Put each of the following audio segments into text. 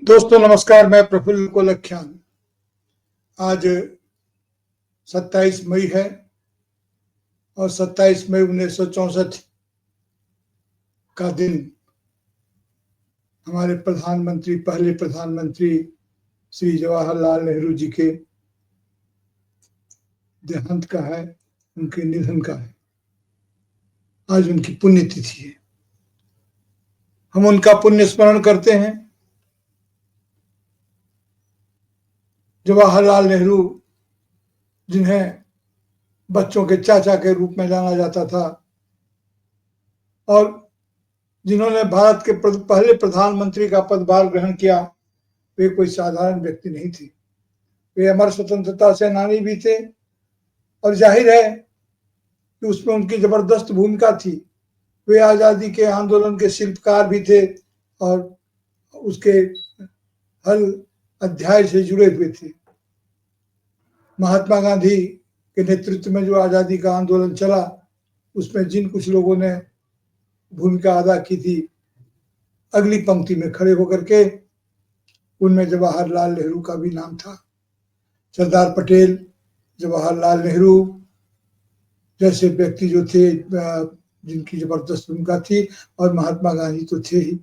दोस्तों नमस्कार, मैं प्रफुल्ल कोलख्यान। आज 27 मई है और 27 मई 1964 का दिन हमारे पहले प्रधानमंत्री श्री जवाहरलाल नेहरू जी के देहांत का है, उनके निधन का है। आज उनकी पुण्यतिथि है। हम उनका पुण्य स्मरण करते हैं। जवाहरलाल नेहरू, जिन्हें बच्चों के चाचा के रूप में जाना जाता था और जिन्होंने भारत के पहले प्रधानमंत्री का पदभार ग्रहण किया, वे कोई साधारण व्यक्ति नहीं थे। वे अमर स्वतंत्रता सेनानी भी थे और जाहिर है कि उसमें उनकी जबरदस्त भूमिका थी। वे आजादी के आंदोलन के शिल्पकार भी थे और उसके हर अध्याय से जुड़े हुए थे। महात्मा गांधी के नेतृत्व में जो आजादी का आंदोलन चला, उसमें जिन कुछ लोगों ने भूमिका अदा की थी, अगली पंक्ति में खड़े होकर के उनमें जवाहरलाल नेहरू का भी नाम था। सरदार पटेल, जवाहरलाल नेहरू जैसे व्यक्ति जो थे, जिनकी जबरदस्त भूमिका थी, और महात्मा गांधी तो थे ही।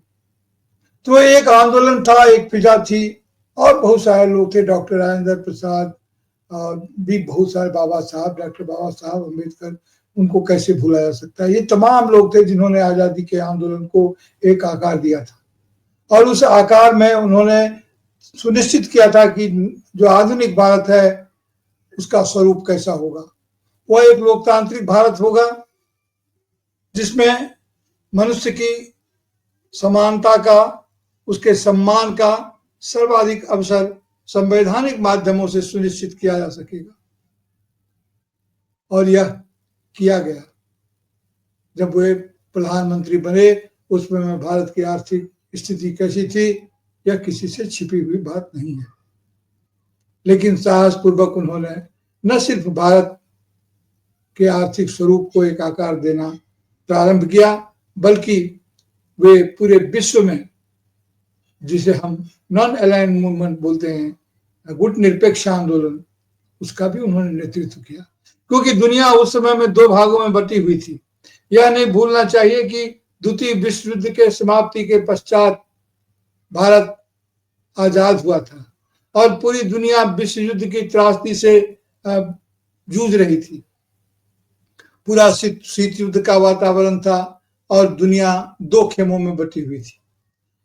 तो एक आंदोलन था, एक फिजा थी और बहुत सारे लोग थे। डॉक्टर राजेंद्र प्रसाद भी बहुत सारे, डॉक्टर बाबा साहब अम्बेडकर, उनको कैसे भूला जा सकता है। ये तमाम लोग थे जिन्होंने आजादी के आंदोलन को एक आकार दिया था और उस आकार में उन्होंने सुनिश्चित किया था कि जो आधुनिक भारत है उसका स्वरूप कैसा होगा। वह एक लोकतांत्रिक भारत होगा जिसमें मनुष्य की समानता का, उसके सम्मान का सर्वाधिक अवसर संवैधानिक माध्यमों से सुनिश्चित किया जा सकेगा। और यह किया गया। जब वे प्रधानमंत्री बने, उसमें भारत की आर्थिक स्थिति कैसी थी, यह किसी से छिपी हुई बात नहीं है। लेकिन साहसपूर्वक उन्होंने न सिर्फ भारत के आर्थिक स्वरूप को एक आकार देना प्रारंभ किया, बल्कि वे पूरे विश्व में, जिसे हम नॉन अलाइंड मूवमेंट बोलते हैं, गुट निरपेक्ष आंदोलन, उसका भी उन्होंने नेतृत्व किया। क्योंकि दुनिया उस समय में दो भागों में बटी हुई थी। यह नहीं भूलना चाहिए कि द्वितीय विश्व युद्ध के समाप्ति के पश्चात भारत आजाद हुआ था और पूरी दुनिया विश्व युद्ध की त्रासदी से जूझ रही थी। पूरा शीत युद्ध का वातावरण था और दुनिया दो खेमों में बटी हुई थी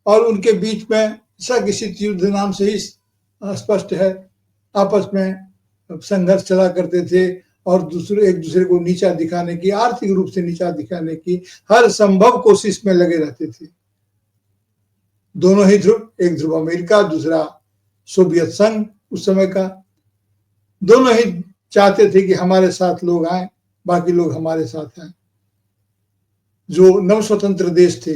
और उनके बीच में शीत युद्ध नाम से ही स्पष्ट है, आपस में संघर्ष चला करते थे और एक दूसरे को नीचा दिखाने की, आर्थिक रूप से नीचा दिखाने की हर संभव कोशिश में लगे रहते थे। दोनों ही ध्रुव, एक ध्रुव अमेरिका, दूसरा सोवियत संघ उस समय का, दोनों ही चाहते थे कि हमारे साथ लोग आए, बाकी लोग हमारे साथ आए। जो नव स्वतंत्र देश थे,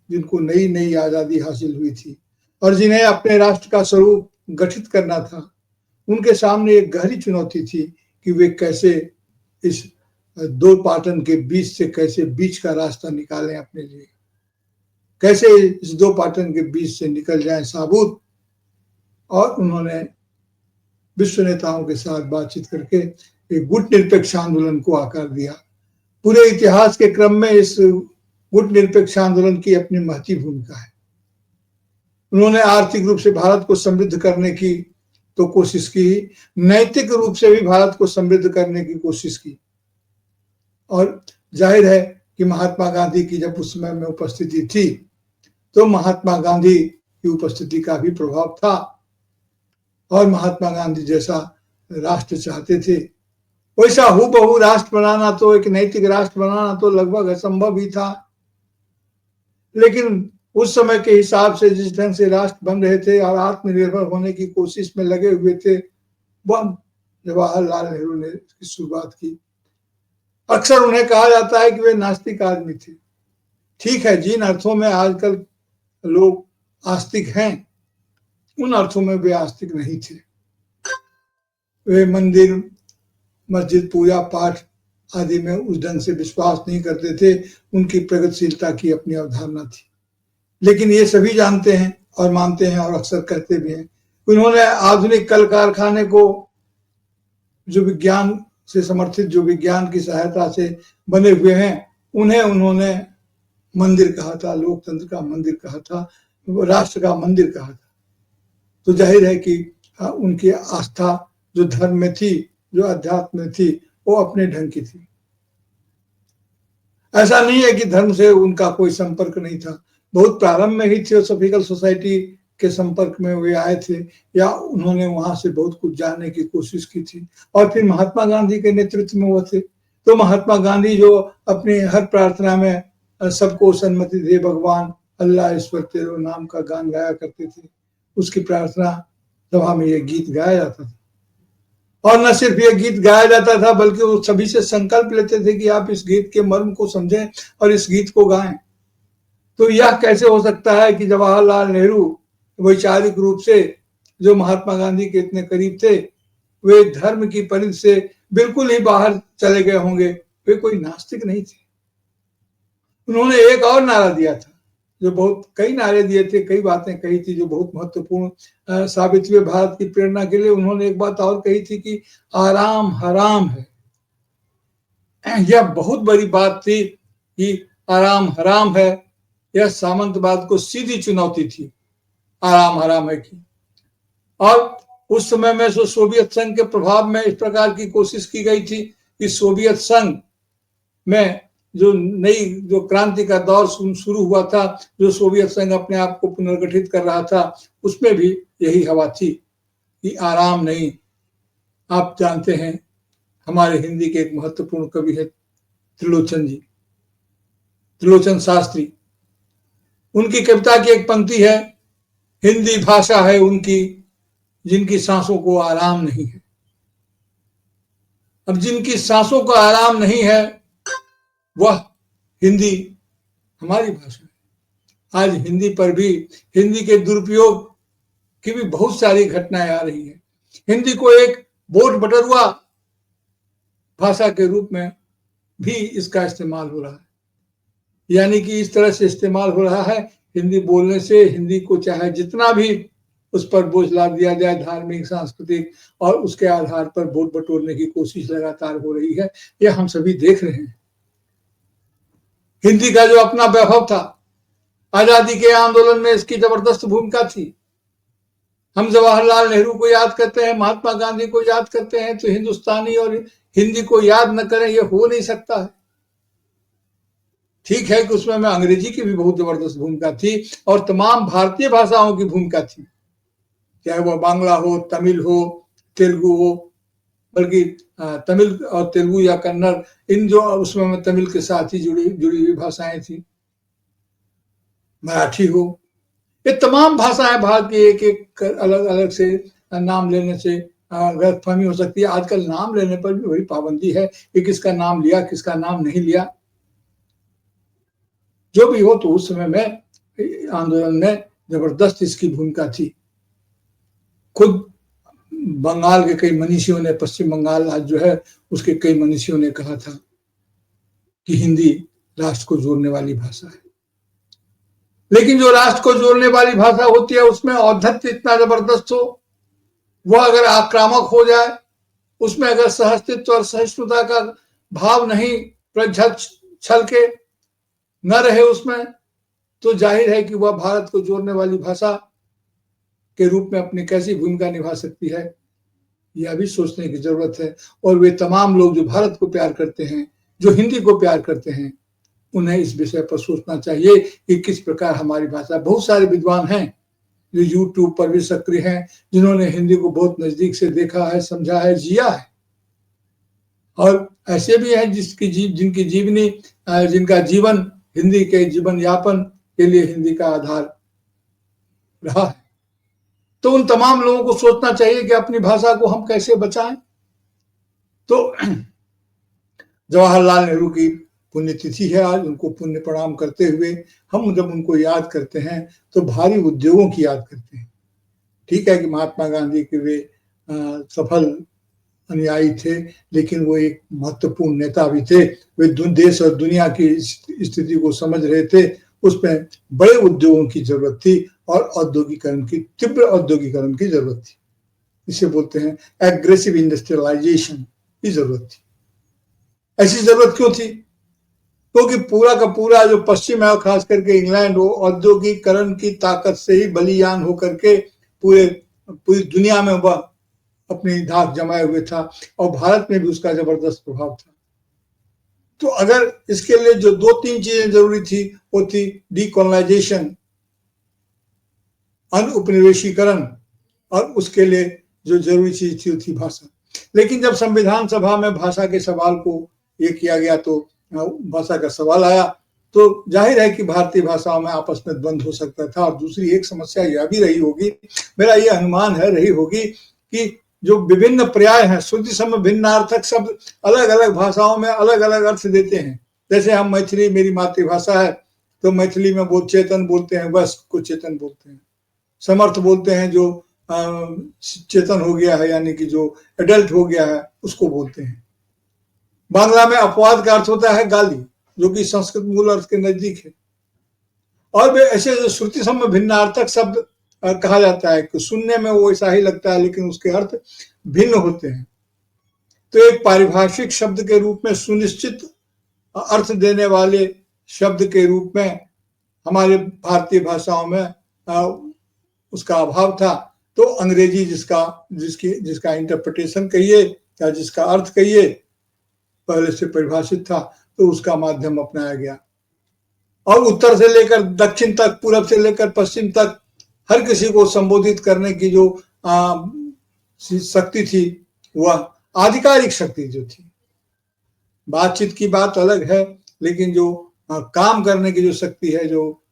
जिनको नई नई आजादी हासिल हुई थी और जिन्हें अपने राष्ट्र का स्वरूप गठित करना था, उनके सामने एक गहरी चुनौती थी कि वे कैसे इस दो पाटन के बीच से कैसे बीच का रास्ता निकालें अपने लिए, कैसे इस दो पाटन के बीच से निकल जाएं साबुत। और उन्होंने विश्व नेताओं के साथ बातचीत करके एक गुट निरपेक्ष आंदोलन को आकार दिया। पूरे इतिहास के क्रम में इस गुट निरपेक्ष आंदोलन की अपनी महती भूमिका है। उन्होंने आर्थिक रूप से भारत को समृद्ध करने की तो कोशिश की, नैतिक रूप से भी भारत को समृद्ध करने की कोशिश की। और जाहिर है कि महात्मा गांधी की जब उस समय में उपस्थिति थी, तो महात्मा गांधी की उपस्थिति का भी प्रभाव था और महात्मा गांधी जैसा राष्ट्र चाहते थे, वैसा हूबहू राष्ट्र बनाना, तो एक नैतिक राष्ट्र बनाना तो लगभग असंभव ही था। लेकिन उस समय के हिसाब से जिस ढंग से राष्ट्र बन रहे थे और आत्मनिर्भर होने की कोशिश में लगे हुए थे, वह जवाहरलाल नेहरू ने इसकी शुरुआत की। अक्सर उन्हें कहा जाता है कि वे नास्तिक आदमी थे। ठीक है, जिन अर्थों में आजकल लोग आस्तिक हैं, उन अर्थों में वे आस्तिक नहीं थे। वे मंदिर, मस्जिद, पूजा पाठ आदि में उस ढंग से विश्वास नहीं करते थे। उनकी प्रगतिशीलता की अपनी अवधारणा थी। लेकिन ये सभी जानते हैं, और मानते हैं और अक्सर कहते भी हैं। उन्होंने आधुनिक कल कारखाने को जो विज्ञान से समर्थित, जो विज्ञान की सहायता से बने हुए हैं, उन्हें उन्होंने मंदिर कहा था, लोकतंत्र का मंदिर कहा था, राष्ट्र का मंदिर कहा था। तो जाहिर है कि उनकी आस्था जो धर्म में थी, जो अध्यात्म में थी, वो अपने ढंग की थी। ऐसा नहीं है कि धर्म से उनका कोई संपर्क नहीं था। बहुत प्रारंभ में ही थियोसॉफिकल सोसाइटी के संपर्क में वे आए थे, या उन्होंने वहां से बहुत कुछ जानने की कोशिश की थी। और फिर महात्मा गांधी के नेतृत्व में वो थे। तो महात्मा गांधी जो अपनी हर प्रार्थना में सबको सन्मति दे भगवान, अल्लाह ईश्वर तेरे नाम का गान गाया करते थे, उसकी प्रार्थना सभा में ये गीत गाया जाता था। और न सिर्फ ये गीत गाया जाता था, बल्कि वो सभी से संकल्प लेते थे कि आप इस गीत के मर्म को समझें और इस गीत को गाएं। तो यह कैसे हो सकता है कि जवाहरलाल नेहरू वैचारिक रूप से, जो महात्मा गांधी के इतने करीब थे, वे धर्म की परिधि से बिल्कुल ही बाहर चले गए होंगे? वे कोई नास्तिक नहीं थे। उन्होंने एक और नारा दिया था, जो बहुत, कई नारे दिए थे, कई बातें कही थी जो बहुत महत्वपूर्ण साबित हुए भारत की प्रेरणा के लिए। उन्होंने एक बात और कही थी कि आराम हराम है। यह बहुत बड़ी बात थी कि आराम हराम है। यह सामंतवाद को सीधी चुनौती थी, आराम हराम है की। और उस समय में सोवियत संघ के प्रभाव में इस प्रकार की कोशिश की गई थी कि सोवियत संघ में जो क्रांति का दौर शुरू हुआ था, जो सोवियत संघ अपने आप को पुनर्गठित कर रहा था, उसमें भी यही हवा थी कि आराम नहीं। आप जानते हैं, हमारे हिंदी के एक महत्वपूर्ण कवि है त्रिलोचन जी, त्रिलोचन शास्त्री। उनकी कविता की एक पंक्ति है, हिंदी भाषा है उनकी जिनकी सांसों को आराम नहीं है। अब जिनकी सांसों को आराम नहीं है, वह हिंदी हमारी भाषा है। आज हिंदी पर भी, हिंदी के दुरुपयोग की भी बहुत सारी घटनाएं आ रही है। हिंदी को एक वोट बटरुआ भाषा के रूप में भी इसका इस्तेमाल हो रहा है। यानी कि इस तरह से इस्तेमाल हो रहा है, हिंदी बोलने से हिंदी को चाहे जितना भी उस पर बोझ लाद दिया जाए, धार्मिक, सांस्कृतिक, और उसके आधार पर वोट बटोरने की कोशिश लगातार हो रही है। यह हम सभी देख रहे हैं। हिंदी का जो अपना वैभव था, आजादी के आंदोलन में इसकी जबरदस्त भूमिका थी। हम जवाहरलाल नेहरू को याद करते हैं, महात्मा गांधी को याद करते हैं, तो हिंदुस्तानी और हिंदी को याद न करें, यह हो नहीं सकता है। ठीक है कि उसमें अंग्रेजी की भी बहुत जबरदस्त भूमिका थी, और तमाम भारतीय भाषाओं की भूमिका थी, चाहे वह बांग्ला हो, तमिल हो, तेलुगु हो, बल्कि तमिल और तेलुगु या कन्नड़, इन जो उसमें तमिल के साथ ही जुड़ी हुई भाषाएं थी, मराठी हो, ये तमाम भाषाएं भारत की एक एक अलग अलग से नाम लेने से गलतफहमी हो सकती है। आजकल नाम लेने पर भी वही पाबंदी है कि किसका नाम लिया, किसका नाम नहीं लिया। जो भी हो, तो उस समय में आंदोलन में जबरदस्त इसकी भूमिका थी। खुद बंगाल के कई मनीषियों ने, पश्चिम बंगाल आज जो है उसके कई मनीषियों ने कहा था कि हिंदी राष्ट्र को जोड़ने वाली भाषा है। लेकिन जो राष्ट्र को जोड़ने वाली भाषा होती है, उसमें औद्धत्य इतना जबरदस्त हो, वह अगर आक्रामक हो जाए, उसमें अगर सहअस्तित्व और सहिष्णुता का भाव नहीं प्रज्वल छल के न रहे उसमें, तो जाहिर है कि वह भारत को जोड़ने वाली भाषा के रूप में अपनी कैसी भूमिका निभा सकती है, यह भी सोचने की जरूरत है। और वे तमाम लोग जो भारत को प्यार करते हैं, जो हिंदी को प्यार करते हैं, उन्हें इस विषय पर सोचना चाहिए कि किस प्रकार हमारी भाषा। बहुत सारे विद्वान हैं जो यूट्यूब पर भी सक्रिय हैं, जिन्होंने हिंदी को बहुत नजदीक से देखा है, समझा है, जिया है। और ऐसे भी हैं जिनकी जीवनी, जिनका जीवन हिंदी के जीवन यापन के लिए हिंदी का आधार रहा है। तो उन तमाम लोगों को सोचना चाहिए कि अपनी भाषा को हम कैसे बचाएं। तो जवाहरलाल नेहरू की पुण्यतिथि है आज, उनको पुण्य प्रणाम करते हुए हम जब उनको याद करते हैं तो भारी उद्योगों की याद करते हैं। ठीक है कि महात्मा गांधी के वे सफल अनुयायी थे, लेकिन वो एक महत्वपूर्ण नेता भी थे। वे देश और दुनिया की स्थिति को समझ रहे थे, उसमें बड़े उद्योगों की जरूरत थी, और औद्योगिकरण की, तीव्र औद्योगिकरण की जरूरत थी। इसे बोलते हैं एग्रेसिव इंडस्ट्रियलाइजेशन की जरूरत थी। ऐसी जरूरत क्यों थी? क्योंकि पूरा का पूरा जो पश्चिम है, खास करके इंग्लैंड, वो औद्योगिकरण की ताकत से ही बलियान होकर के पूरी दुनिया में वह अपनी धाक जमाए हुए था, और भारत में भी उसका जबरदस्त प्रभाव था। तो अगर इसके लिए जो 2-3 चीजें जरूरी थी, वो थी डीकोलोनाइजेशन, अनुपनिवेशीकरण, और उसके लिए जो जरूरी चीज थी वो थी भाषा। लेकिन जब संविधान सभा में भाषा के सवाल को ये किया गया, तो भाषा का सवाल आया, तो जाहिर है कि भारतीय भाषाओं में आपस में द्वंद्व हो सकता था। और दूसरी एक समस्या यह भी रही होगी, मेरा यह अनुमान है, रही होगी कि जो विभिन्न पर्याय हैं, श्रुति सम भिन्नार्थक शब्द अलग अलग भाषाओं में अलग अलग अर्थ देते हैं। जैसे हम मैथिली, मेरी मातृभाषा है, तो मैथिली में वो चेतन बोलते हैं, वयस्क को चेतन बोलते हैं। समर्थ बोलते हैं जो चेतन हो गया है, यानी कि जो एडल्ट हो गया है, उसको बोलते हैं। बांग्ला में अपवाद का अर्थ होता है गाली, जो कि संस्कृत मूल अर्थ के नजदीक है। और वे ऐसे जो श्रुति सम भिन्नार्थक शब्द कहा जाता है कि सुनने में वो ऐसा ही लगता है, लेकिन उसके अर्थ भिन्न होते हैं। तो एक पारिभाषिक शब्द के रूप में, सुनिश्चित अर्थ देने वाले शब्द के रूप में हमारे भारतीय भाषाओं में उसका अभाव था। तो अंग्रेजी जिसका इंटरप्रिटेशन कहिए या जिसका अर्थ कहिए पहले से परिभाषित था, तो उसका माध्यम अपनाया गया। और उत्तर से लेकर दक्षिण तक, पूरब से लेकर पश्चिम तक हर किसी को संबोधित करने की जो शक्ति थी, वह आधिकारिक शक्ति जो थी। बातचीत की बात अलग है, लेकिन जो काम करने की जो शक्ति है, जो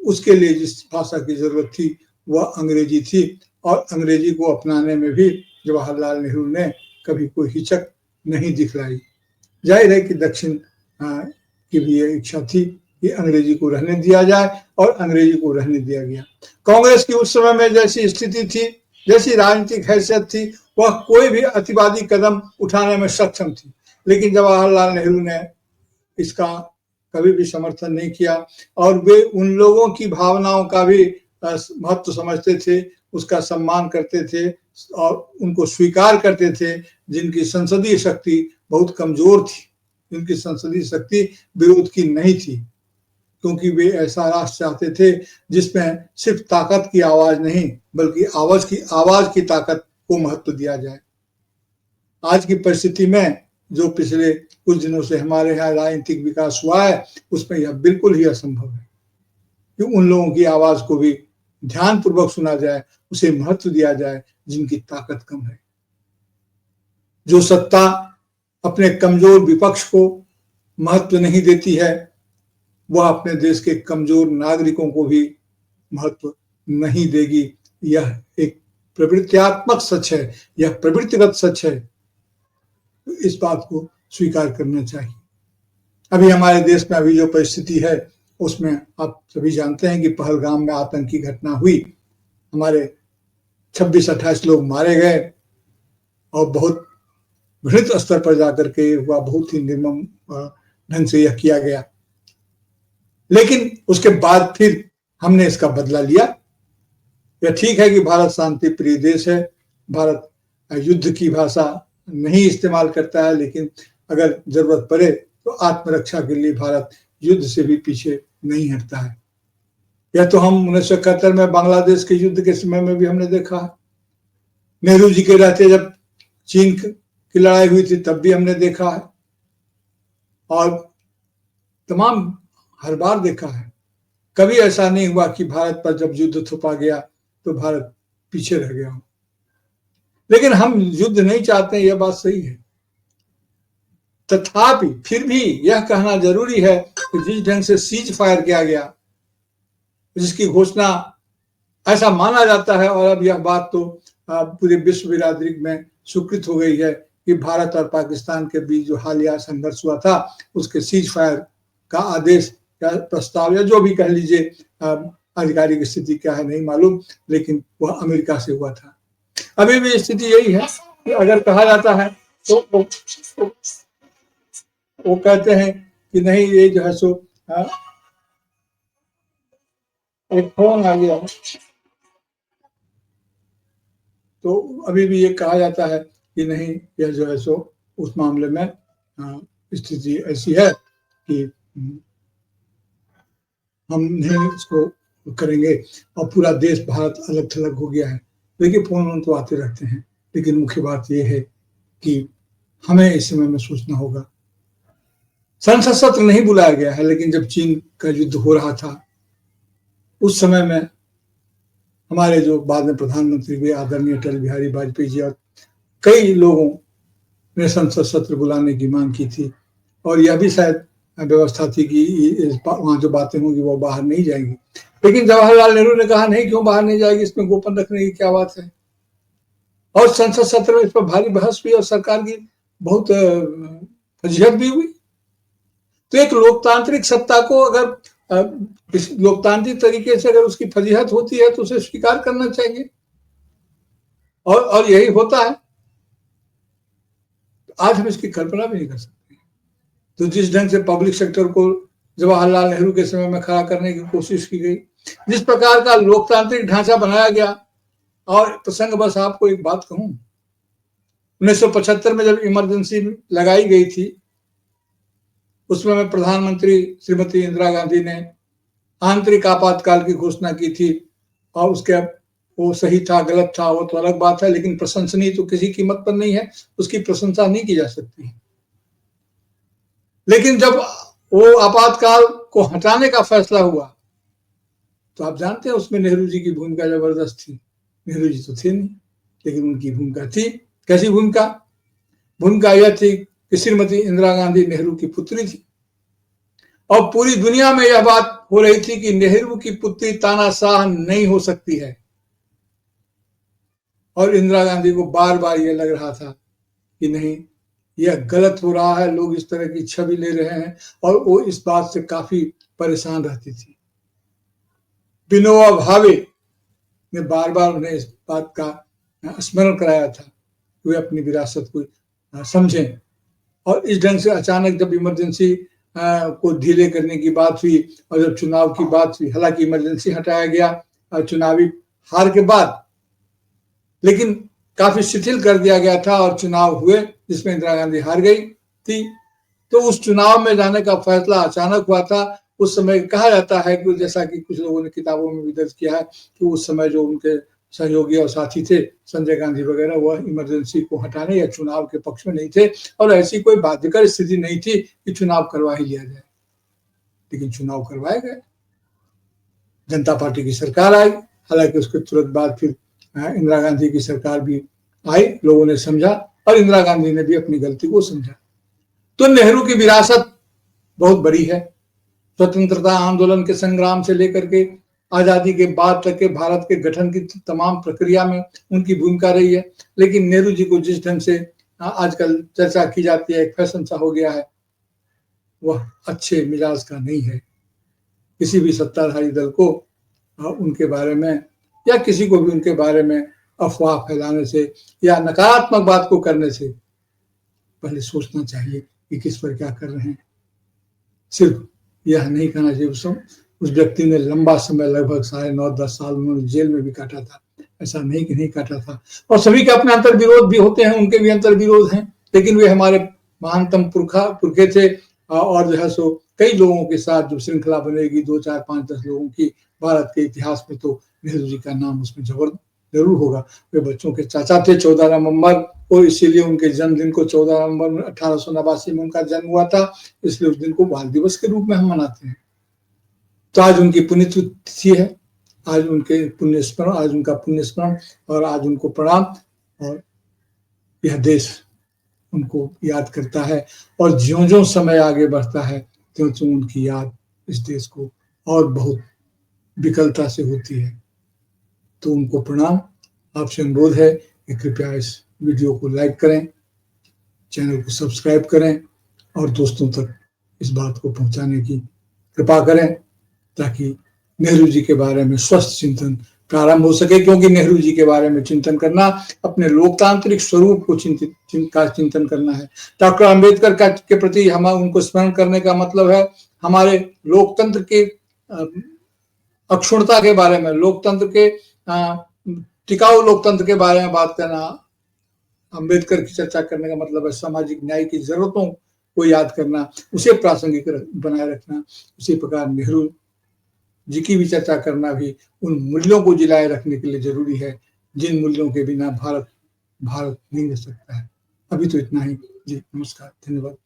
उसके लिए जिस भाषा की जरूरत थी, वह अंग्रेजी थी। और अंग्रेजी को अपनाने में भी जवाहरलाल नेहरू ने कभी कोई हिचक नहीं दिखलाई। जाहिर है कि दक्षिण की भी ये इच्छा थी कि अंग्रेजी को रहने दिया जाए, और अंग्रेजी को रहने दिया गया। कांग्रेस की उस समय में जैसी स्थिति थी, जैसी राजनीतिक हैसियत थी, वह कोई भी अतिवादी कदम उठाने में सक्षम थी। लेकिन जवाहरलाल नेहरू ने इसका कभी भी समर्थन नहीं किया, और वे उन लोगों की भावनाओं का भी महत्व समझते थे, उसका सम्मान करते थे, और उनको स्वीकार करते थे, जिनकी संसदीय शक्ति बहुत कमजोर थी, जिनकी संसदीय शक्ति विरोध की नहीं थी। क्योंकि वे ऐसा राष्ट्र चाहते थे जिसमें सिर्फ ताकत की आवाज नहीं, बल्कि आवाज की ताकत को महत्व दिया जाए। आज की परिस्थिति में जो पिछले कुछ दिनों से हमारे यहाँ राजनीतिक विकास हुआ है, उसमें यह बिल्कुल ही असंभव है कि उन लोगों की आवाज को भी ध्यानपूर्वक सुना जाए, उसे महत्व दिया जाए जिनकी ताकत कम है। जो सत्ता अपने कमजोर विपक्ष को महत्व नहीं देती है, वह अपने देश के कमजोर नागरिकों को भी महत्व नहीं देगी। यह एक प्रवृत्त्यात्मक सच है, यह प्रवृत्तिगत सच है। इस बात को स्वीकार करना चाहिए। अभी हमारे देश में अभी जो परिस्थिति है, उसमें आप सभी जानते हैं कि पहलगाम में आतंकी घटना हुई, हमारे 26-28 लोग मारे गए, और बहुत घृणित स्तर पर जाकर के हुआ, बहुत ही निर्मम ढंग से यह किया गया। लेकिन उसके बाद फिर हमने इसका बदला लिया। यह ठीक है कि भारत शांति प्रिय देश है, भारत युद्ध की भाषा नहीं इस्तेमाल करता है, लेकिन अगर जरूरत पड़े तो आत्मरक्षा के लिए भारत युद्ध से भी पीछे नहीं हटता है। यह तो हम 1971 में बांग्लादेश के युद्ध के समय में भी हमने देखा है। नेहरू जी के रहते जब चीन की लड़ाई हुई थी, तब भी हमने देखा है, और तमाम हर बार देखा है। कभी ऐसा नहीं हुआ कि भारत पर जब युद्ध थोपा गया तो भारत पीछे रह गया हो। लेकिन हम युद्ध नहीं चाहते, यह बात सही है। तथापि फिर भी यह कहना जरूरी है कि जिस ढंग से सीज फायर किया गया, जिसकी घोषणा ऐसा माना जाता है, और अब यह बात तो पूरे विश्व बिरादरी में स्वीकृत हो गई है कि भारत और पाकिस्तान के बीच जो हालिया संघर्ष हुआ था, उसके सीज फायर का आदेश या प्रस्ताव या जो भी कह लीजिए, आधिकारिक स्थिति क्या है नहीं मालूम, लेकिन वह अमेरिका से हुआ था। अभी भी स्थिति यही है कि अगर कहा जाता है तो वो कहते हैं कि नहीं, ये जो है सो एक फोन आ गया। तो अभी भी ये कहा जाता है कि नहीं, यह जो है सो उस मामले में स्थिति ऐसी है कि हम नहीं इसको करेंगे, और पूरा देश भारत अलग थलग हो गया है। देखिए फोन तो आते रहते हैं, लेकिन मुख्य बात यह है कि हमें इस समय में सोचना होगा। संसद सत्र नहीं बुलाया गया है, लेकिन जब चीन का युद्ध हो रहा था उस समय में हमारे जो बाद में प्रधानमंत्री हुए आदरणीय अटल बिहारी वाजपेयी जी और कई लोगों ने संसद सत्र बुलाने की मांग की थी, और यह भी शायद व्यवस्था थी कि वहां जो बातें होंगी वो बाहर नहीं जाएंगी। लेकिन जवाहरलाल नेहरू ने कहा नहीं, क्यों बाहर नहीं जाएगी, इसमें गोपन रखने की क्या बात है। और संसद सत्र में इस पर भारी बहस हुई और सरकार की बहुत फजीहत भी हुई। तो एक लोकतांत्रिक सत्ता को अगर इस लोकतांत्रिक तरीके से अगर उसकी फजीहत होती है तो उसे स्वीकार करना चाहिए, और यही होता है। आज हम इसकी कल्पना भी नहीं कर सकते। तो जिस ढंग से पब्लिक सेक्टर को जवाहरलाल नेहरू के समय में खड़ा करने की कोशिश की गई, जिस प्रकार का लोकतांत्रिक ढांचा बनाया गया, और प्रसंग बस आपको एक बात कहूं, 1975 में जब इमरजेंसी लगाई गई थी उसमें में प्रधानमंत्री श्रीमती इंदिरा गांधी ने आंतरिक आपातकाल की घोषणा की थी, और उसके वो सही था गलत था वो तो अलग बात है, लेकिन प्रशंसनीय तो किसी कीमत पर नहीं है, उसकी प्रशंसा नहीं की जा सकती। लेकिन जब वो आपातकाल को हटाने का फैसला हुआ तो आप जानते हैं उसमें नेहरू जी की भूमिका जबरदस्त थी। नेहरू जी तो थे नहीं, लेकिन उनकी भूमिका थी। कैसी भूमिका? भूमिका यह थी कि श्रीमती इंदिरा गांधी नेहरू की पुत्री थी, और पूरी दुनिया में यह बात हो रही थी कि नेहरू की पुत्री तानाशाह नहीं हो सकती है। और इंदिरा गांधी को बार बार यह लग रहा था कि नहीं, यह गलत हो रहा है, लोग इस तरह की छवि ले रहे हैं, और वो इस बात से काफी परेशान रहती थी। विनोबा भावे ने बार बार उन्हें इस बात का स्मरण कराया था कि वे अपनी विरासत को समझें। और इस ढंग से अचानक जब इमरजेंसी को ढीले करने की बात हुई और जब चुनाव की बात हुई, हालांकि इमरजेंसी हटाया गया चुनावी हार के बाद, लेकिन काफी शिथिल कर दिया गया था और चुनाव हुए जिसमें इंदिरा गांधी हार गई थी। तो उस चुनाव में जाने का फैसला अचानक हुआ था। उस समय कहा जाता है कि जैसा कि कुछ लोगों ने किताबों में भी दर्ज किया है कि उस समय जो उनके सहयोगी और साथी थे संजय गांधी वगैरह, वह इमरजेंसी को हटाने या चुनाव के पक्ष में नहीं थे, और ऐसी कोई बाध्यकर स्थिति नहीं थी कि चुनाव करवा ही लिया जाए। लेकिन चुनाव करवाए गए, जनता पार्टी की सरकार आई, हालांकि उसके तुरंत बाद फिर इंदिरा गांधी की सरकार भी आई। लोगों ने समझा और इंदिरा गांधी ने भी अपनी गलती को समझा। तो नेहरू की विरासत बहुत बड़ी है। स्वतंत्रता आंदोलन के संग्राम से लेकर के आजादी के बाद तक के भारत के गठन की तमाम प्रक्रिया में उनकी भूमिका रही है। लेकिन नेहरू जी को जिस ढंग से आजकल चर्चा की जाती है, एक फैशन सा हो गया है, वह अच्छे मिजाज का नहीं है। किसी भी सत्ताधारी दल को उनके बारे में या किसी को भी उनके बारे में अफवाह फैलाने से या नकारात्मक बात को करने से पहले सोचना चाहिए कि किस पर क्या कर रहे हैं। सिर्फ यह नहीं कहना चाहिए उस व्यक्ति ने लंबा समय लगभग 9.5-10 साल उन्होंने जेल में भी काटा था, ऐसा नहीं कि नहीं काटा था। और सभी के अपने अंतर विरोध भी होते हैं, उनके भी अंतर विरोध हैं, लेकिन वे हमारे महानतम पुरखे थे। और जो है सो कई लोगों के साथ जो श्रृंखला बनेगी 2, 4, 5, 10 लोगों की भारत के इतिहास में, तो नेहरू जी का नाम उसमें जरूर होगा। वे बच्चों के चाचा थे 14 नवंबर, और इसीलिए उनके जन्मदिन को 14 नवंबर 1889 में उनका जन्म हुआ था, इसलिए उस दिन को बाल दिवस के रूप में हम मनाते हैं। तो आज उनकी पुण्यतिथि है, आज उनके पुण्य स्मरण, आज उनका पुण्य स्मरण और आज उनको प्रणाम। और यह देश उनको याद करता है, और ज्यों-ज्यों समय आगे बढ़ता है त्यों-त्यों उनकी याद इस देश को और बहुत विकलता से होती है। तो उनको प्रणाम। आपसे अनुरोध है कि कृपया इस वीडियो को लाइक करें, चैनल को सब्सक्राइब करें और दोस्तों तक इस बात को पहुंचाने की कृपा करें, ताकि नेहरू जी के बारे में स्वस्थ चिंतन प्रारंभ हो सके। क्योंकि नेहरू जी के बारे में चिंतन करना अपने लोकतांत्रिक स्वरूप को चिंतन करना है। डॉक्टर अम्बेडकर के प्रति हम उनको स्मरण करने का मतलब है हमारे लोकतंत्र के अक्षुण्णता के बारे में, लोकतंत्र के टिकाऊ लोकतंत्र के बारे में बात करना। अम्बेडकर की चर्चा करने का मतलब है सामाजिक न्याय की जरूरतों को याद करना, उसे प्रासंगिक बनाए रखना। उसी प्रकार नेहरू जी की भी चर्चा करना भी उन मूल्यों को जिलाए रखने के लिए जरूरी है जिन मूल्यों के बिना भारत नहीं रह सकता है। अभी तो इतना ही जी, नमस्कार, धन्यवाद।